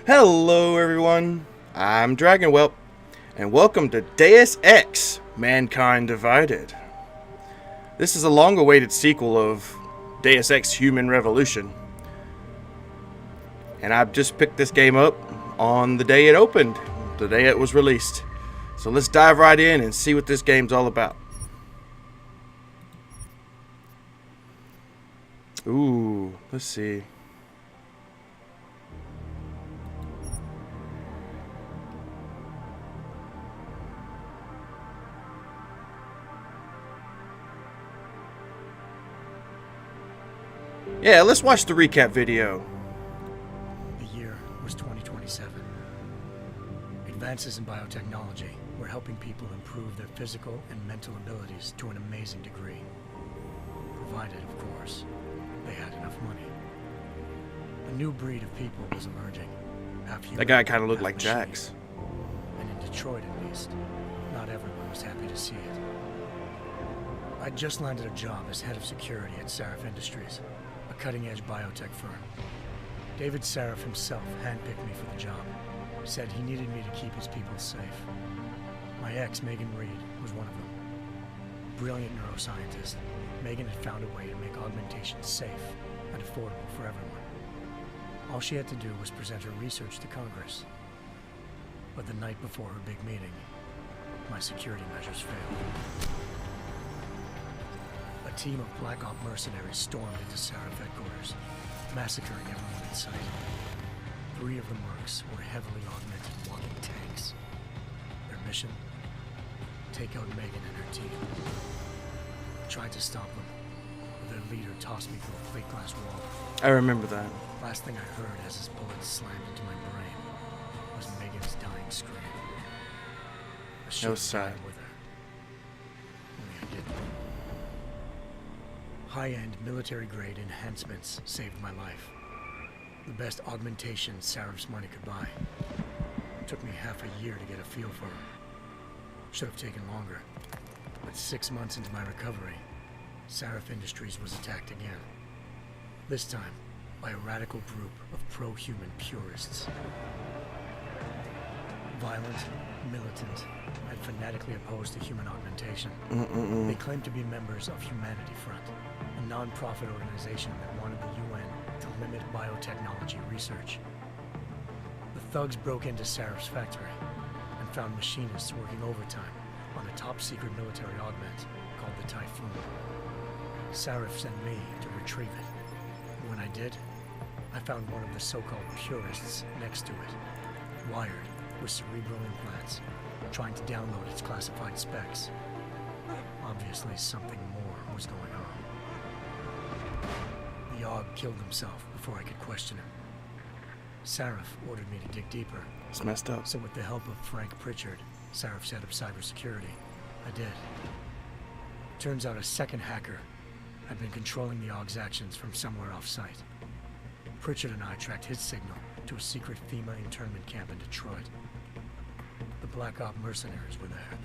Hello everyone, I'm Dragonwhelp, and welcome to Deus Ex: Mankind Divided. This is a long-awaited sequel of Deus Ex: Human Revolution, and I've just picked this game up on the day it opened, the day it was released. So let's dive right in and see what this game's all about. Ooh, let's see. Yeah, let's watch the recap video. The year was 2027. Advances in biotechnology were helping people improve their physical and mental abilities to an amazing degree. Provided, of course, they had enough money. A new breed of people was emerging. That guy kind of looked like Jax. And in Detroit, at least, not everyone was happy to see it. I'd just landed a job as head of security at Sarif Industries, a cutting-edge biotech firm. David Sarif himself handpicked me for the job. Said he needed me to keep his people safe. My ex, Megan Reed, was one of them. Brilliant neuroscientist, Megan had found a way to make augmentation safe and affordable for everyone. All she had to do was present her research to Congress. But the night before her big meeting, my security measures failed. A team of Black Op mercenaries stormed into Sarif headquarters, massacring everyone in sight. 3 of the mercs were heavily augmented walking tanks. Their mission? Take out Megan and her team. I tried to stop them, but their leader tossed me through a plate glass wall. I remember that. Last thing I heard as his bullets slammed into my brain was Megan's dying scream. I should have died with her. Only I didn't. High-end military-grade enhancements saved my life. The best augmentation Sarif's money could buy. It took me half a year to get a feel for her. Should have taken longer. But 6 months into my recovery, Sarif Industries was attacked again. This time, by a radical group of pro-human purists. Violent, militant, and fanatically opposed to human augmentation. They claimed to be members of Humanity Front, a non-profit organization that wanted the UN to limit biotechnology research. The thugs broke into Sarif's factory and found machinists working overtime on a top-secret military augment called the Typhoon. Sarif sent me to retrieve it. And when I did, I found one of the so-called purists next to it, wired with cerebral implants, trying to download its classified specs. Obviously, something more was going on. The Aug killed himself before I could question him. Sarif ordered me to dig deeper. It's messed up. So with the help of Frank Pritchard, Sarif's head of cybersecurity, I did. Turns out a second hacker had been controlling the Aug's actions from somewhere off-site. Pritchard and I tracked his signal to a secret FEMA internment camp in Detroit. The Black Op mercenaries were there.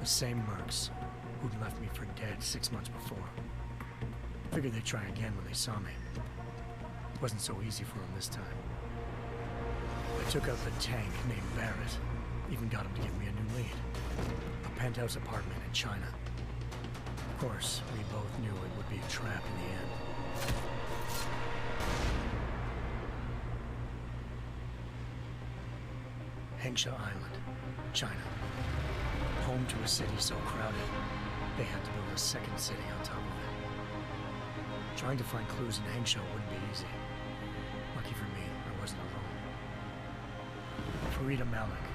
The same mercs who'd left me for dead 6 months before. Figured they'd try again when they saw me. It wasn't so easy for them this time. I took out the tank named Barrett. Even got him to give me a new lead. A penthouse apartment in China. Of course, we both knew it would be a trap in the end. Hengsha Island, China. Home to a city so crowded, they had to build a second city on top of it. Trying to find clues in Hengsha wouldn't be easy. Lucky for me, I wasn't alone. Farida Malik,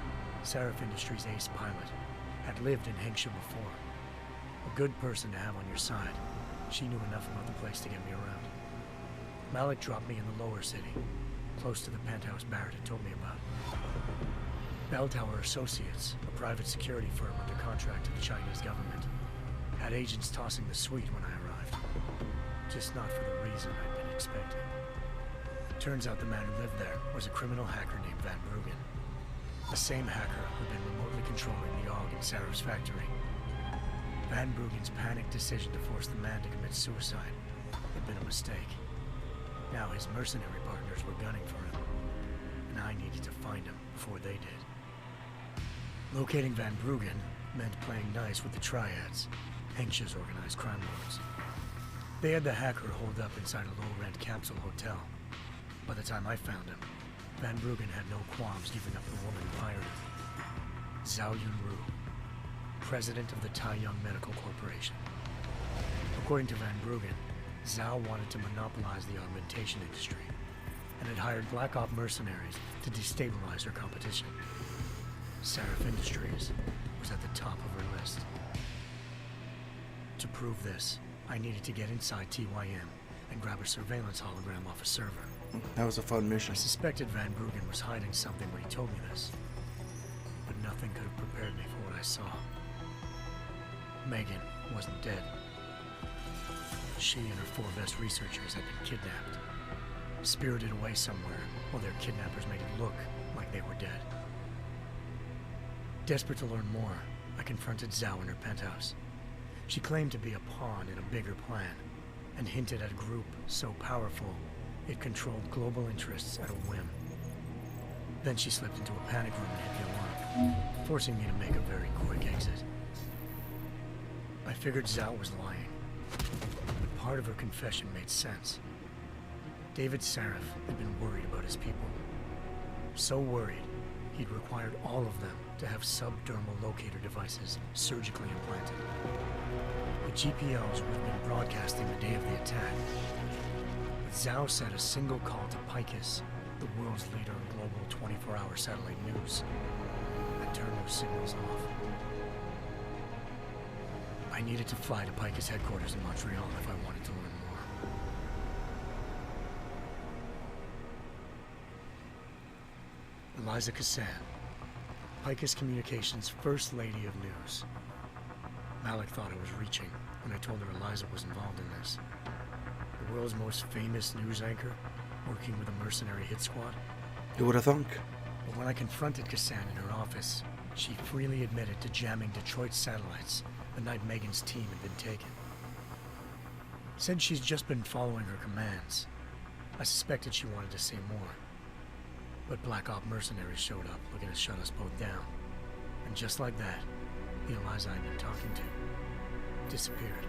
Sarif Industries' ace pilot, had lived in Hengsha before. A good person to have on your side. She knew enough about the place to get me around. Malik dropped me in the lower city, close to the penthouse Barrett had told me about. Bell Tower Associates, a private security firm under contract to the Chinese government, had agents tossing the suite when I arrived. Just not for the reason I'd been expecting. Turns out the man who lived there was a criminal hacker named Van Bruggen. The same hacker who'd been remotely controlling the Aug in Sarif's factory. Van Bruggen's panicked decision to force the man to commit suicide had been a mistake. Now his mercenary partners were gunning for him, and I find him before they did. Locating Van Bruggen meant playing nice with the triads, anxious organized crime lords. They had the hacker holed up inside a low-rent capsule hotel. By the time I found him, Van Bruggen had no qualms giving up the woman who hired him. Zhao Yunru, president of the Taiyang Medical Corporation. According to Van Bruggen, Zhao wanted to monopolize the augmentation industry and had hired Black Op mercenaries to destabilize her competition. Seraph Industries was at the top of her list. To prove this, I needed to get inside TYM and grab a surveillance hologram off a server. That was a fun mission. I suspected Van Bruggen was hiding something when he told me this, but nothing could have prepared me for what I saw. Megan wasn't dead. She and her 4 best researchers had been kidnapped, spirited away somewhere while their kidnappers made it look like they were dead. Desperate to learn more, I confronted Zhao in her penthouse. She claimed to be a pawn in a bigger plan, and hinted at a group so powerful it controlled global interests at a whim. Then she slipped into a panic room and hit the alarm, forcing me to make a very quick exit. I figured Zhao was lying, but part of her confession made sense. David Sarif had been worried about his people. So worried, he'd required all of them to have subdermal locator devices surgically implanted. The GPOs would have been broadcasting the day of the attack. But Zhao said a single call to Picus, the world's leader in global 24-hour satellite news, and turn those signals off. I needed to fly to Picus headquarters in Montreal if I wanted to learn more. Eliza Cassan, Picus Communications' First Lady of News. Malik thought I was reaching when I told her Eliza was involved in this. The world's most famous news anchor, working with a mercenary hit squad. Who would have thunk? But when I confronted Cassan in her office, she freely admitted to jamming Detroit's satellites the night Megan's team had been taken. Said she's just been following her commands. I suspected she wanted to say more. But Black Op mercenaries showed up looking to shut us both down. And just like that, the Eliza I'd been talking to disappeared.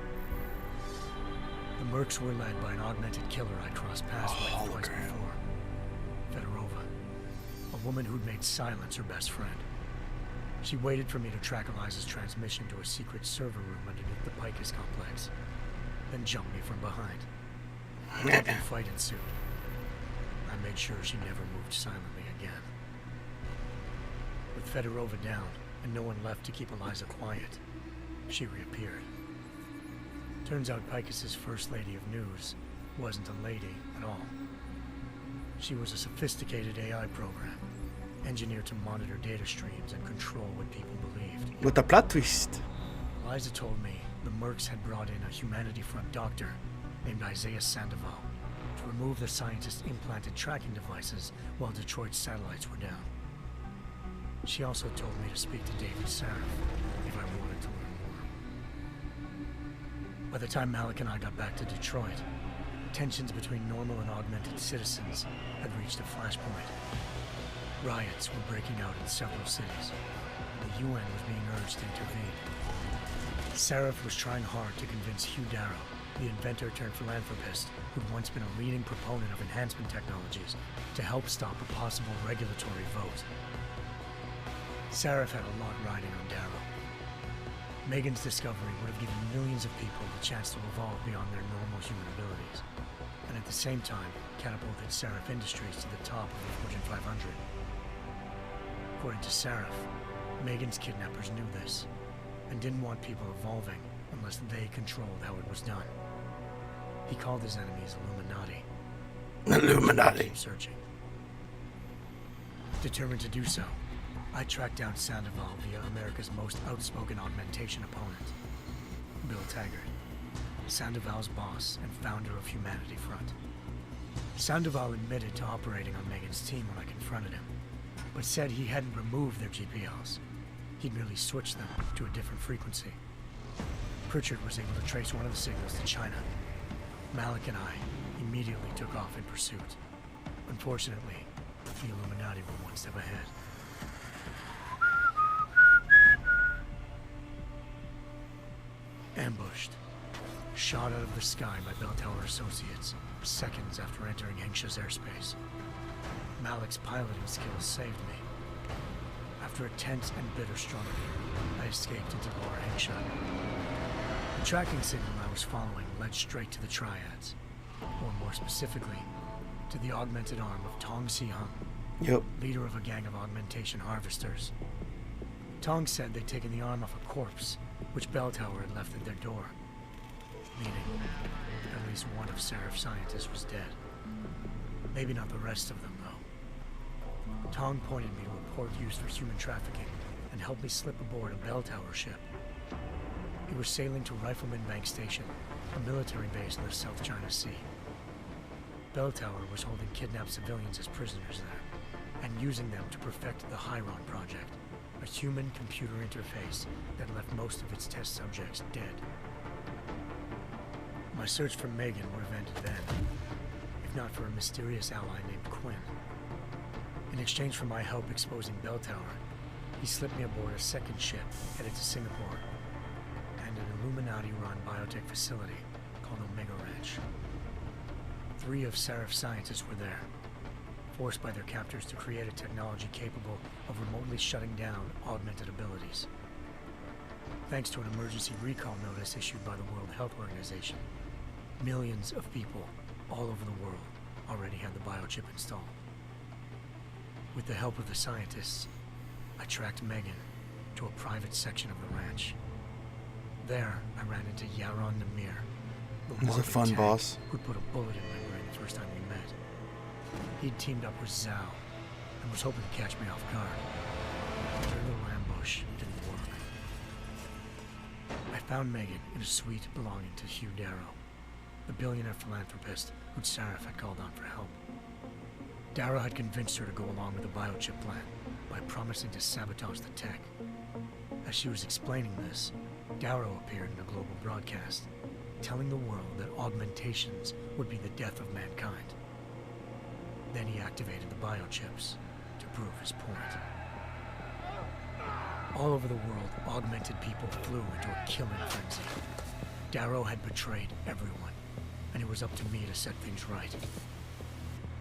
The mercs were led by an augmented killer I'd crossed paths with twice before. Fedorova, a woman who'd made silence her best friend. She waited for me to track Eliza's transmission to a secret server room underneath the Picus complex, then jumped me from behind. A deadly fight ensued. I made sure she never moved silently again. With Fedorova down and no one left to keep Eliza quiet, she reappeared. Turns out Picus's First Lady of News wasn't a lady at all. She was a sophisticated AI program, engineered to monitor data streams and control what people believed. With a plot twist. Eliza told me the mercs had brought in a Humanity Front doctor named Isaiah Sandoval to remove the scientist's implanted tracking devices while Detroit's satellites were down. She also told me to speak to David Sarif if I wanted to learn more. By the time Malik and I got back to Detroit, tensions between normal and augmented citizens had reached a flashpoint. Riots were breaking out in several cities. The UN was being urged to intervene. Sarif was trying hard to convince Hugh Darrow, the inventor-turned-philanthropist who'd once been a leading proponent of enhancement technologies, to help stop a possible regulatory vote. Sarif had a lot riding on Darrow. Megan's discovery would have given millions of people the chance to evolve beyond their normal human abilities, and at the same time catapulted Sarif Industries to the top of the Fortune 500. According to Sarif, Megan's kidnappers knew this, and didn't want people evolving unless they controlled how it was done. He called his enemies Illuminati. Illuminati. Keep searching. Determined to do so, I tracked down Sandoval via America's most outspoken augmentation opponent, Bill Taggart, Sandoval's boss and founder of Humanity Front. Sandoval admitted to operating on Megan's team when I confronted him, but said he hadn't removed their GPLs. He'd merely switched them to a different frequency. Pritchard was able to trace one of the signals to China. Malik and I immediately took off in pursuit. Unfortunately, the Illuminati Illuminati were one step ahead. Ambushed. Shot out of the sky by Bell Tower associates, seconds after entering Hengsha's airspace. Malik's piloting skills saved me. After a tense and bitter struggle, I escaped into Lower Hengsha. The tracking signal I was following led straight to the Triads, or more specifically, to the augmented arm of Tong Si-hung, leader of a gang of augmentation harvesters. Tong said they'd taken the arm off a corpse, which Bell Tower had left at their door, meaning at least one of Seraph's scientists was dead. Maybe not the rest of them, though. Tong pointed me to a port used for human trafficking and helped me slip aboard a Bell Tower ship. It was sailing to Rifleman Bank Station, a military base in the South China Sea. Bell Tower was holding kidnapped civilians as prisoners there, and using them to perfect the Hyron Project, a human-computer interface that left most of its test subjects dead. My search for Megan would have ended then, if not for a mysterious ally named Quinn. In exchange for my help exposing Bell Tower, he slipped me aboard a second ship headed to Singapore and an Illuminati-run biotech facility called Omega Ranch. 3 of Seraph's scientists were there, forced by their captors to create a technology capable of remotely shutting down augmented abilities. Thanks to an emergency recall notice issued by the World Health Organization, millions of people all over the world already had the biochip installed. With the help of the scientists, I tracked Megan to a private section of the ranch. There, I ran into Yaron Namir, the He's a fun tag boss. who'd put a bullet in my brain the first time we met. He'd teamed up with Zhao and was hoping to catch me off guard. Their little ambush didn't work. I found Megan in a suite belonging to Hugh Darrow, the billionaire philanthropist who'd Seraph had called on for help. Darrow had convinced her to go along with the biochip plan by promising to sabotage the tech. As she was explaining this, Darrow appeared in a global broadcast, telling the world that augmentations would be the death of mankind. Then he activated the biochips to prove his point. All over the world, augmented people flew into a killing frenzy. Darrow had betrayed everyone, and it was up to me to set things right.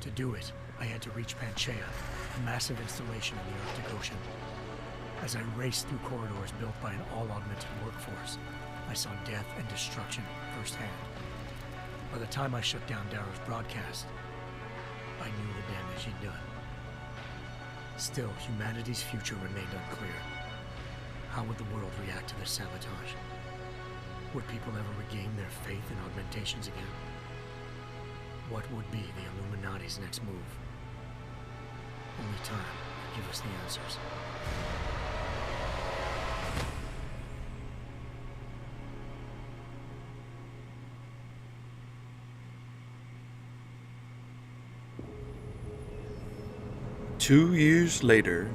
To do it, I had to reach Panchaea, a massive installation in the Arctic Ocean. As I raced through corridors built by an all-augmented workforce, I saw death and destruction firsthand. By the time I shut down Darrow's broadcast, I knew the damage he'd done. Still, humanity's future remained unclear. How would the world react to this sabotage? Would people ever regain their faith in augmentations again? What would be the Illuminati's next move? Only time will give us the answers. Two years later.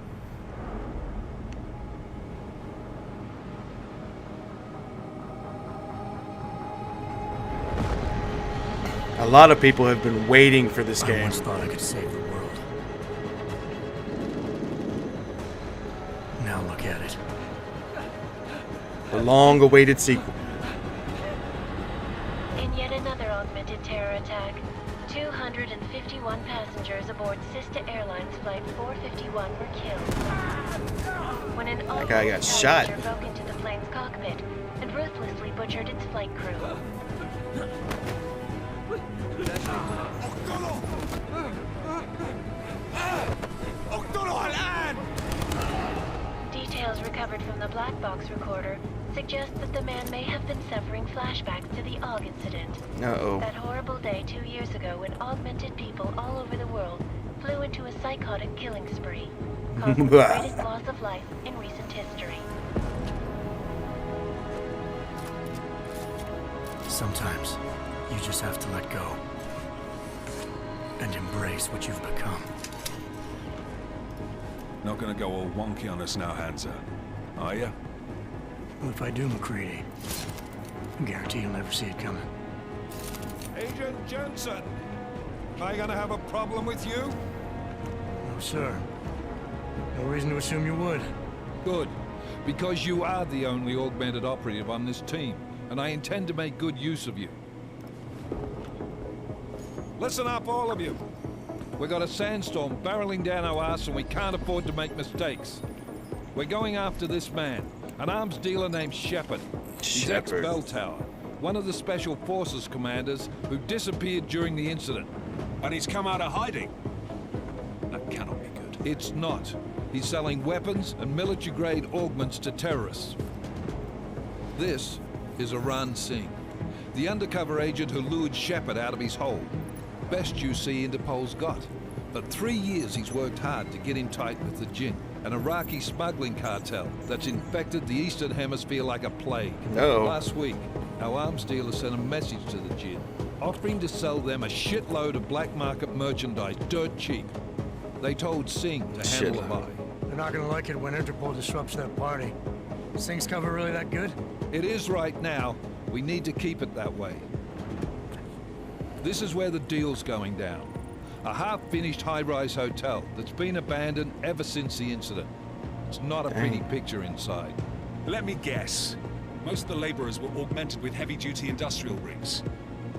A lot of people have been waiting for this game. I once thought I could save the world. Now look at it. The long-awaited sequel. In yet another augmented terror attack, 251 passengers aboard Sister Airlines Flight 451 were killed. When an That guy got augmented shot. passenger broke into the plane's cockpit and ruthlessly butchered its flight crew. Details recovered from the black box recorder suggest that the man may have been suffering flashbacks to the Aug incident. Uh-oh. That horrible day 2 years ago when augmented people all over the world flew into a psychotic killing spree, causing the greatest loss of life in recent history. Sometimes you just have to let go and embrace what you've become. Not gonna go all wonky on us now, Hansa, are ya? Well, if I do, McCready, I guarantee you'll never see it coming. Agent Jensen, am I gonna have a problem with you? I'm sure. No reason to assume you would. Good. Because you are the only augmented operative on this team, and I intend to make good use of you. Listen up, all of you. We got a sandstorm barreling down our ass and we can't afford to make mistakes. We're going after this man, an arms dealer named Shepard. He's ex-Bell Tower, one of the Special Forces commanders who disappeared during the incident. And he's come out of hiding. That cannot be good. It's not. He's selling weapons and military-grade augments to terrorists. This is Iran Singh, the undercover agent who lured Shepard out of his hole. Best you see Interpol's got. For 3 years he's worked hard to get in tight with the Jinn, an Iraqi smuggling cartel that's infected the Eastern Hemisphere like a plague. Last week, our arms dealer sent a message to the Jinn, offering to sell them a shitload of black market merchandise dirt cheap. They told Singh to handle the buy. They're not gonna like it when Interpol disrupts their party. Is Singh's cover really that good? It is right now. We need to keep it that way. This is where the deal's going down. A half-finished high-rise hotel that's been abandoned ever since the incident. It's not a pretty picture inside. Let me guess. Most of the laborers were augmented with heavy-duty industrial rigs.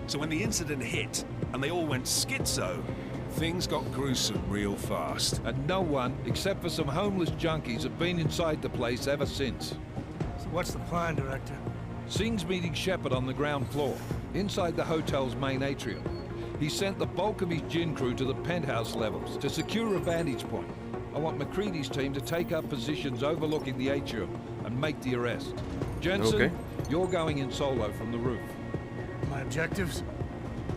So when the incident hit, and they all went schizo, things got gruesome real fast. And no one, except for some homeless junkies, have been inside the place ever since. So what's the plan, Director? Singh's meeting Shepard on the ground floor, inside the hotel's main atrium. He sent the bulk of his Jinn crew to the penthouse levels to secure a vantage point. I want McCready's team to take up positions overlooking the atrium and make the arrest. Jensen, you're going in solo from the roof. My objectives?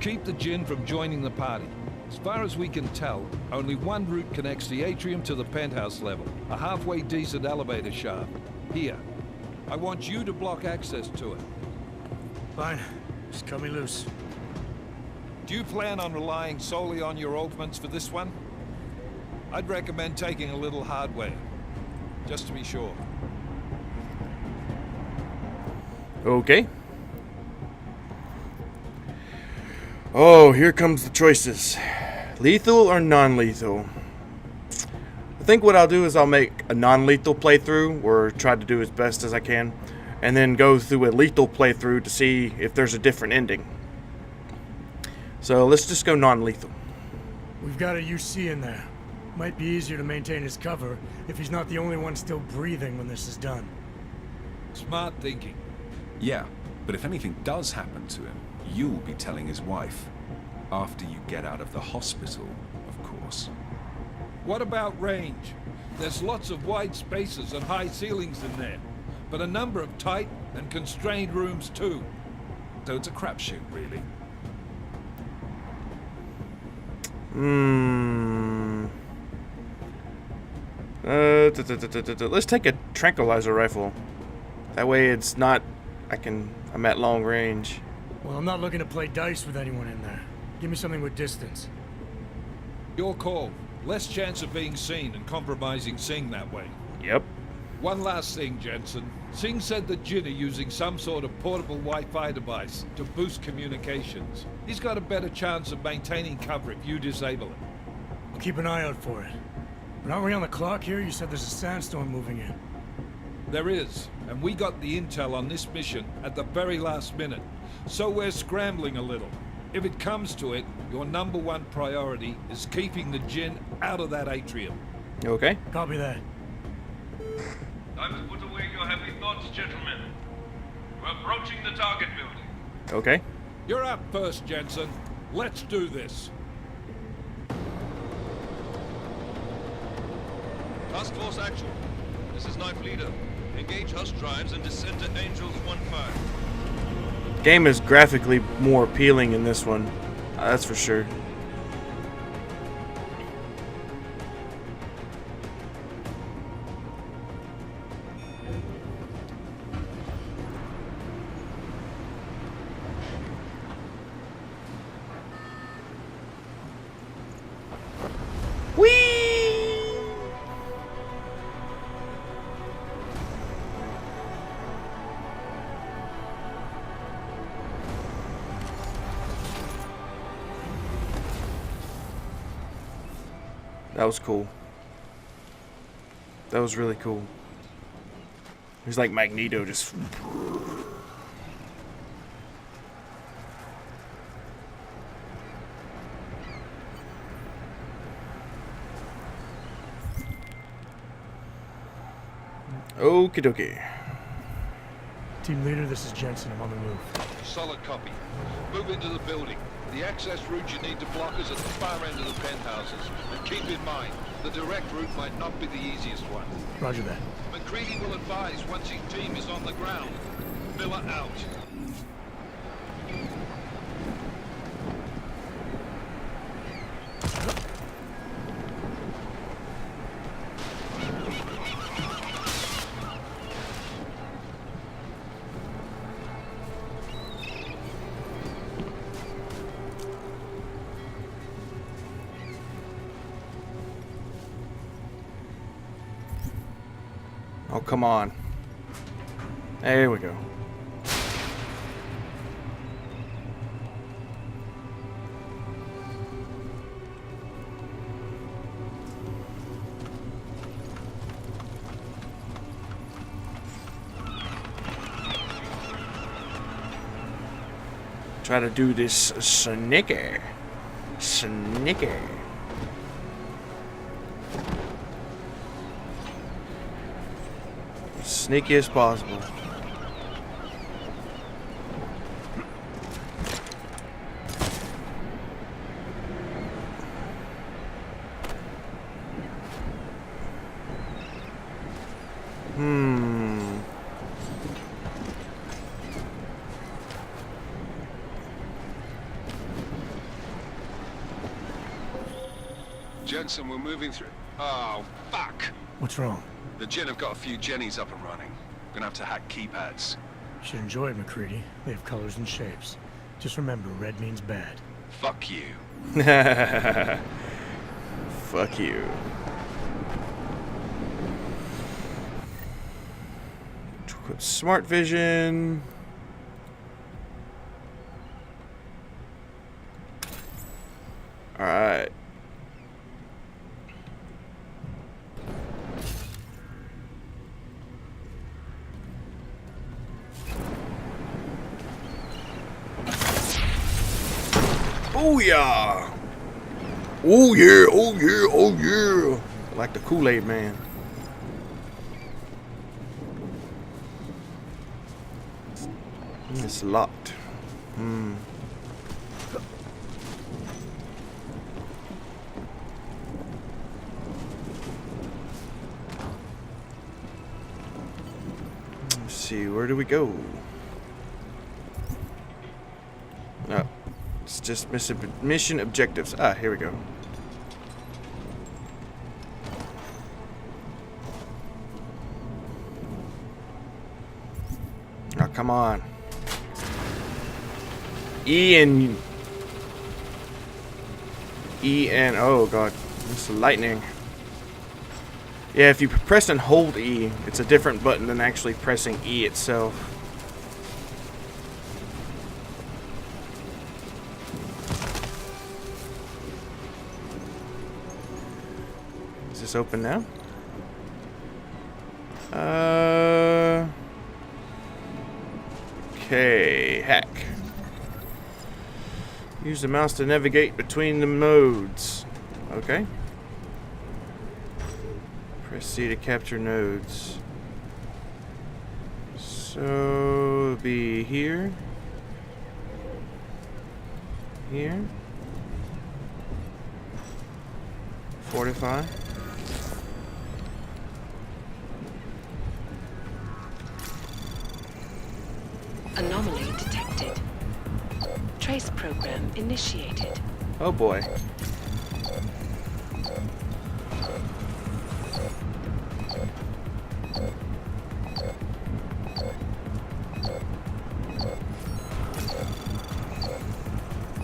Keep the Jinn from joining the party. As far as we can tell, only one route connects the atrium to the penthouse level, a halfway decent elevator shaft. Here. I want you to block access to it. Fine. Just cut me loose. Do you plan on relying solely on your augments for this one? I'd recommend taking a little hardware, just to be sure. Okay. Oh, here comes the choices. Lethal or non-lethal? I think what I'll do is I'll make a non-lethal playthrough, or try to do as best as I can, and then go through a lethal playthrough to see if there's a different ending. So let's just go non-lethal. We've got a UC in there. Might be easier to maintain his cover if he's not the only one still breathing when this is done. Smart thinking. Yeah, but if anything does happen to him, you'll be telling his wife. After you get out of the hospital, of course. What about range? There's lots of wide spaces and high ceilings in there, but a number of tight and constrained rooms too. So it's a crapshoot, really. Let's take a tranquilizer rifle. That way it's not... I'm at long range. Well, I'm not looking to play dice with anyone in there. Give me something with distance. Your call. Less chance of being seen and compromising Singh that way. Yep. One last thing, Jensen. Singh said the Jinn are using some sort of portable Wi-Fi device to boost communications. He's got a better chance of maintaining cover if you disable it. I'll keep an eye out for it. But aren't we on the clock here? You said there's a sandstorm moving in. There is, and we got the intel on this mission at the very last minute. So we're scrambling a little. If it comes to it, your #1 priority is keeping the Jinn out of that atrium. Okay. Copy that. Time to put away your heavy thoughts, gentlemen. We're approaching the target building. Okay. You're up first, Jensen. Let's do this. Task Force Actual. This is Knife Leader. Engage Hush drives and descend to Angels 1-5. Game is graphically more appealing in this one. That's for sure. That was cool. That was really cool. He's like Magneto, just. Okie dokie. Team leader, this is Jensen. I'm on the move. Solid copy. Move into the building. The access route you need to block is at the far end of the penthouses. And keep in mind, the direct route might not be the easiest one. Roger that. McCready will advise once his team is on the ground. Miller out. Oh, come on. There we go. Try to do this sneaky. Sneaky as possible. Jensen, we're moving through. Oh, fuck! What's wrong? The Gen have got a few Jennies up and running. Gonna have to hack keypads. Should enjoy it, McCready. They have colors and shapes. Just remember, red means bad. Fuck you. Fuck you. Equip smart vision. Alright. Oh yeah! Oh yeah! Oh yeah! Oh yeah! Like the Kool-Aid man. It's locked. Let's see, where do we go? No. It's just mission objectives. Ah, here we go. Oh, come on. E and oh god, it's lightning. Yeah, if you press and hold E, it's a different button than actually pressing E itself. Is this open now? Okay, hack. Use the mouse to navigate between the modes. Okay. Press C to capture nodes. So it'll be here. Here. Fortify. Anomaly detected. Trace program initiated. Oh boy.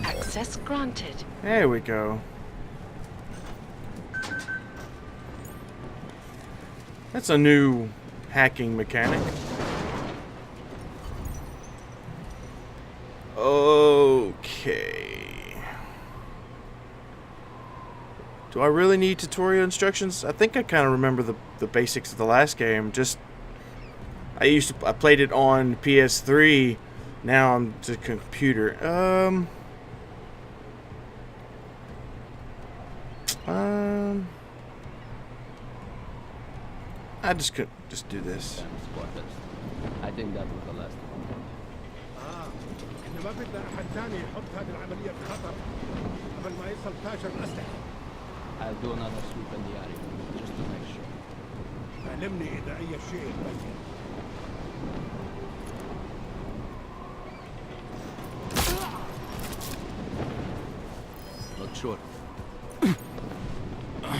Access granted. There we go. That's a new hacking mechanic. Okay. Do I really need tutorial instructions? I think I kind of remember the basics of the last game. Just I played it on PS3. Now on the computer. I just could just do this. I think that was the last one. إحنا ما بدنا أحد ثاني يحط هذه العملية في خطر قبل ما يصل تاجر الأسلحة. I'll do another sweep in the area, just to make sure. علمني إذا أي شيء يتغير. Not sure. أنا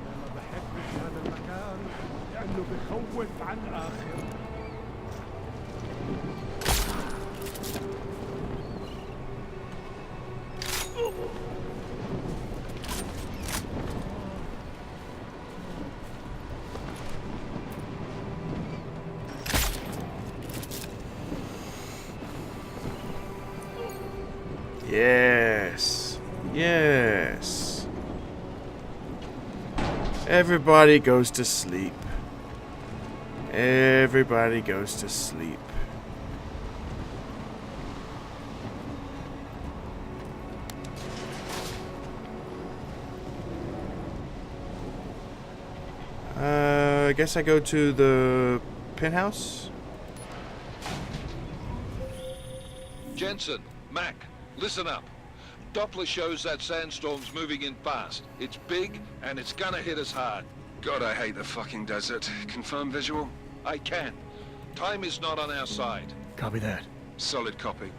ما بحبش هذا المكان لأنه بخوف عن آخر. Yes. Yes. Everybody goes to sleep. Everybody goes to sleep. I guess I go to the penthouse. Jensen, Mac, listen up. Doppler shows that sandstorm's moving in fast. It's big, and it's gonna hit us hard. God, I hate the fucking desert. Confirm visual? I can. Time is not on our side. Copy that. Solid copy.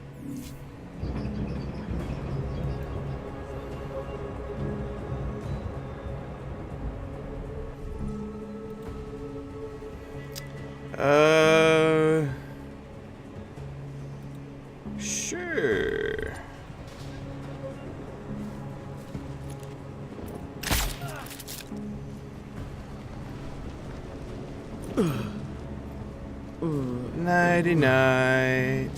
Sure. Nighty night.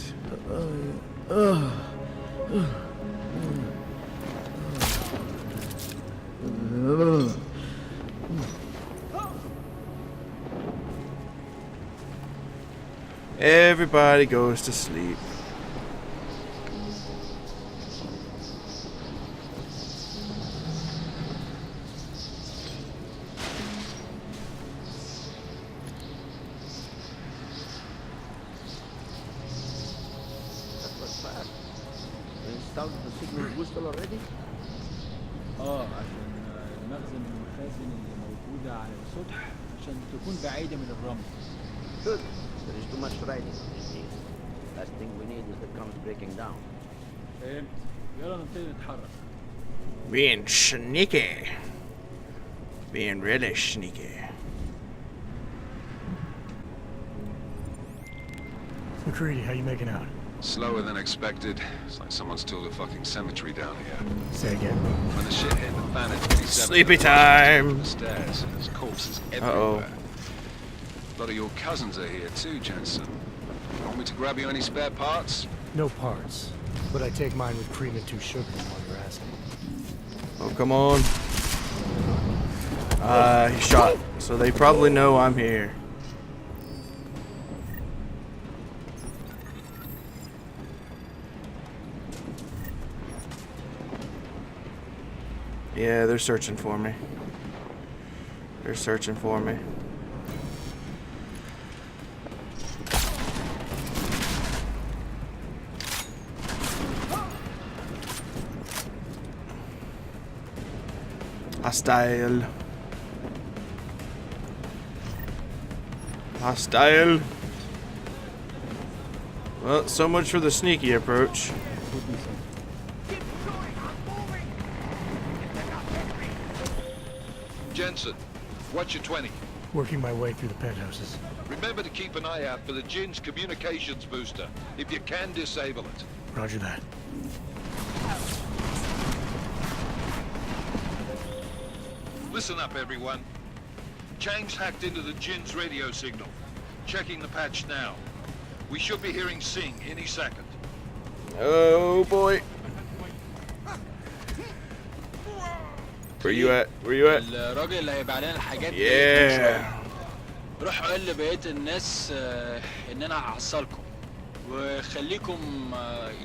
Everybody goes to sleep. That was fast. You installed the signal booster already? عشان المخزن والمخازن اللي موجودة على السطح عشان تكون بعيدة من الرمل. Good. There is too much riding on this thing. Last thing we need is the comes breaking down. فهمت. يلا نبتدي نتحرك. Being sneaky. Being really sneaky. McCready, how you making out? Slower than expected. It's like someone's tilled a fucking cemetery down here. Say again. When the shit hit the fan at 27, Sleepy time. The stairs. There's corpses everywhere. Uh-oh. A lot of your cousins are here too, Jensen. Want me to grab you any spare parts? No parts, but I take mine with cream and 2 sugar while you're asking. Oh, come on. He shot. So they probably know I'm here. Yeah, they're searching for me. They're searching for me. Hostile. Hostile. Well, so much for the sneaky approach. Jensen, what's your 20? Working my way through the penthouses. Remember to keep an eye out for the Jin's communications booster. If you can, disable it. Roger that. Listen up, everyone. Chang's hacked into the Jin's radio signal. Checking the patch now. We should be hearing Sing any second. Oh boy. Where you at? Where you at? الراجل اللي هيبقى لنا الحاجات دي Yeah. روح قول لبقية الناس ان انا هحصلكم وخليكم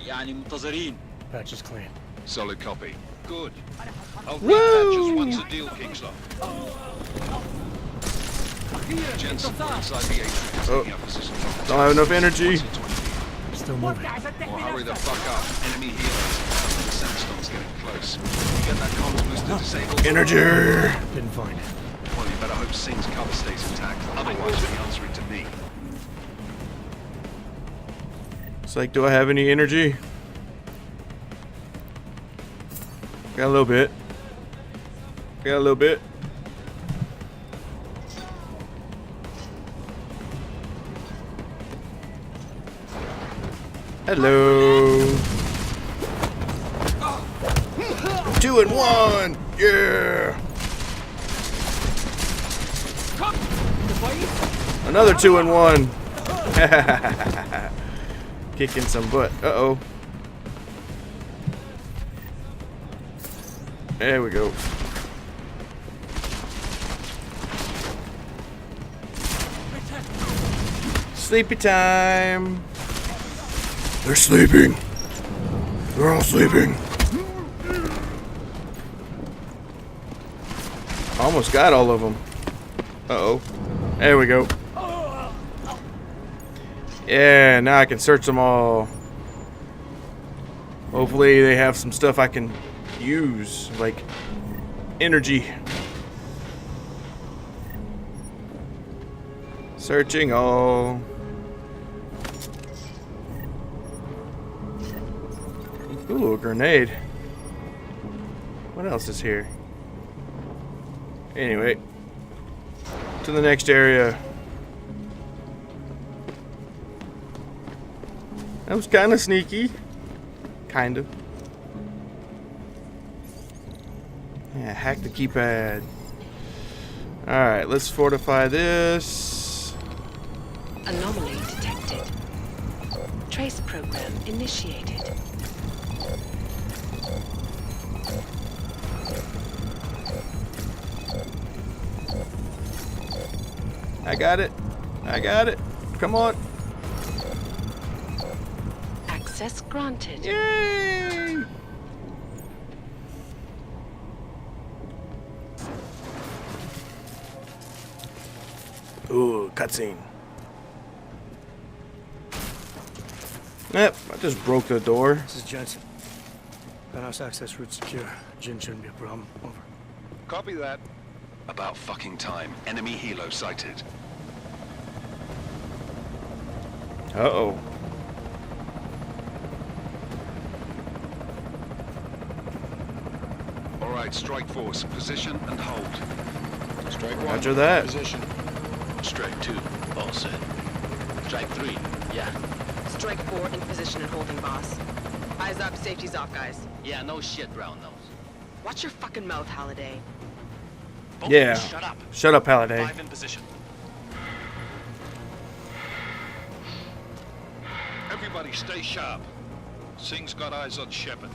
يعني منتظرين. Patch is clean. Solid copy. Good. I'll Woo! repatch us once the deal kicks off. Jensen, we're inside the atrium. Oh. Taking up position. Don't have enough energy. Still moving. Well, hurry the fuck up. Enemy healers. The sandstorm's getting close. You get that comms booster disabled? Energy. Didn't find it. Well, you better hope Singh's cover stays intact. Otherwise, you'll be answering to me. It's like, do I have any energy? Got a little bit. Got a little bit. Hello. 2 and 1. Yeah. Another 2 and 1. Kicking some butt. Uh-oh. There we go. Sleepy time. They're sleeping. They're all sleeping. Almost got all of them. Uh-oh. There we go. Yeah, now I can search them all. Hopefully they have some stuff I can use, like energy. Searching all. Ooh, a grenade. What else is here? Anyway, to the next area. That was kind of sneaky. Kind of. Yeah, hack the keypad. Alright, let's fortify this. Anomaly detected. Trace program initiated. I got it. I got it. Come on. Access granted. Yay! Ooh, cutscene. Yep, I just broke the door. This is Jensen. Penthouse access route secure. Jin shouldn't be a problem. Over. Copy that. About fucking time. Enemy helo sighted. Uh-oh. All right, strike force. Position and hold. Strike 1. Roger that. Position. Strike 2, all set. Strike 3, yeah. Strike 4 in position and holding, boss. Eyes up, safety's off, guys. Yeah, no shit, brown nose. Watch your fucking mouth, Halliday. Both Yeah. of you shut up. Shut up, Halliday. 5 in position. Everybody stay sharp. Singh's got eyes on Shepard.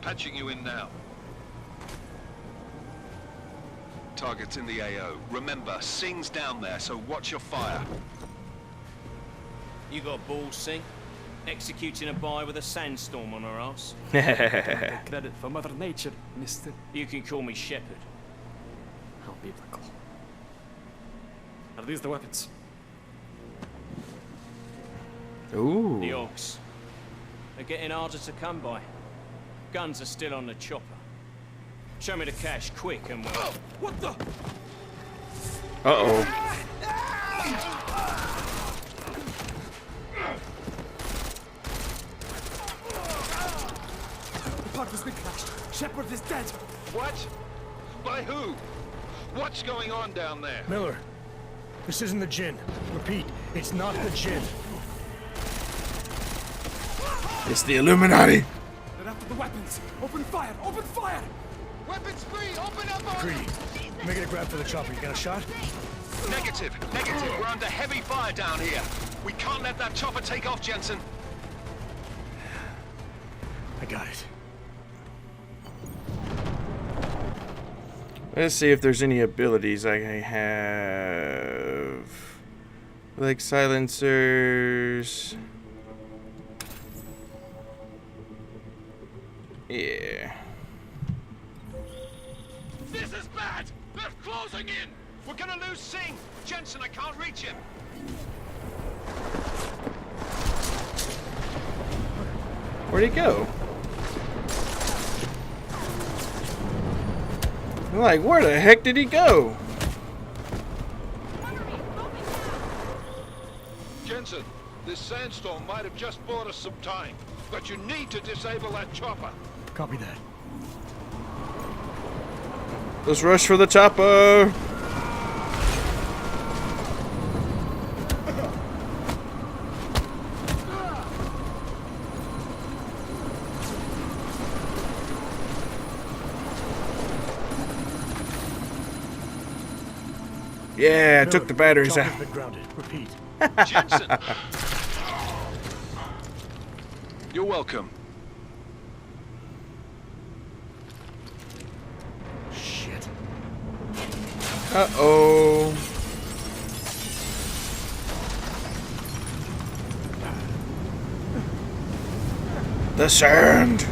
Patching you in now. Target's in the AO. Remember, Singh's down there, so watch your fire. You got balls, Singh? Executing a buy with a sandstorm on her ass? Credit for Mother Nature, mister. You can call me Shepard. How biblical. Are these the weapons? Ooh. The Augs. They're getting harder to come by. Guns are still on the chopper. Show me the cash, quick, and we'll... Oh, what the? Uh-oh. The pod has been crashed. Shepard is dead. What? By who? What's going on down there? Miller, this isn't the Jinn. Repeat, it's not the Jinn. It's the Illuminati. They're after the weapons. Open fire! Open fire! Weapons free! Open up! Greedy, making a grab for the chopper. You got a shot? Negative. Negative. We're under heavy fire down here. We can't let that chopper take off, Jensen. I got it. Let's see if there's any abilities I have. Like silencers. Yeah. This is bad! They're closing in! We're gonna lose Singh! Jensen, I can't reach him! Where'd he go? I'm like, where the heck did he go? Jensen, this sandstorm might have just bought us some time, but you need to disable that chopper. Copy that. Let's rush for the chopper. Yeah, I took the batteries out. Been grounded. Repeat. Jensen! You're welcome. Shit. Uh-oh. The sand.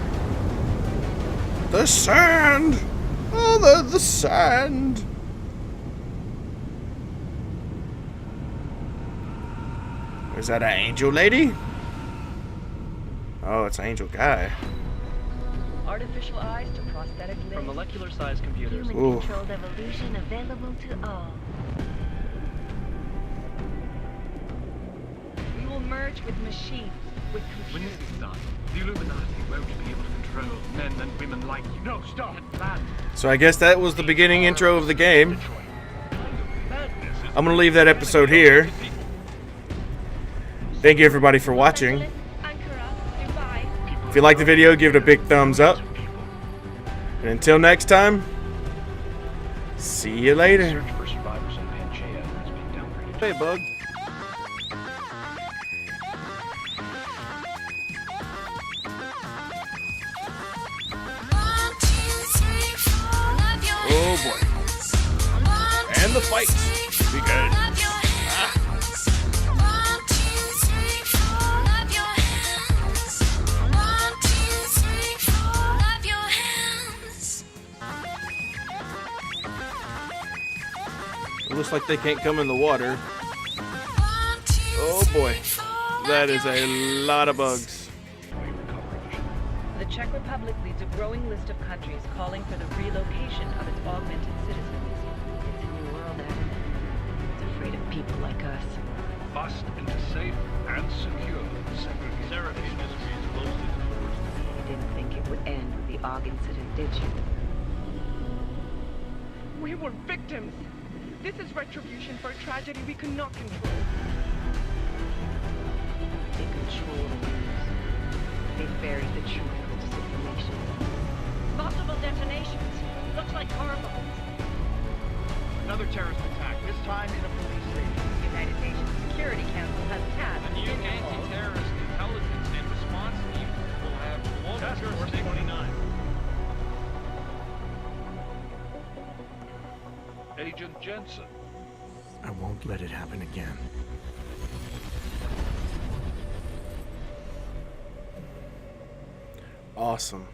The sand. Oh, the sand. Is that an angel lady? Oh, it's an angel guy. Artificial eyes to prosthetic limbs. From molecular-sized computers. Human-controlled evolution available to all. We will merge with machines, with computers. When this is done, the Illuminati won't be able to control men and women like you. No, stop! So I guess that was the beginning intro of the game. I'm gonna leave that episode here. Thank you everybody for watching. If you liked the video, give it a big thumbs up. And until next time, see you later. Hey, bug. Oh boy. And the fight should be good. It looks like they can't come in the water. Oh boy. That is a lot of bugs. The Czech Republic leads a growing list of countries calling for the relocation of its augmented citizens. It's a new world, Adam. It's afraid of people like us. Bust into safe and secure segregation. You didn't think it would end with the Aug incident, did you? We were victims. This is retribution for a tragedy we could not control. They control the news. They buried the truth with disinformation. Multiple detonations. Looks like horrible. Another terrorist attack, this time in a police station. The United Nations Security Council has tasked A new anti-terrorist intelligence and response team will have global jurisdiction. 29. Agent Jensen. I won't let it happen again. Awesome.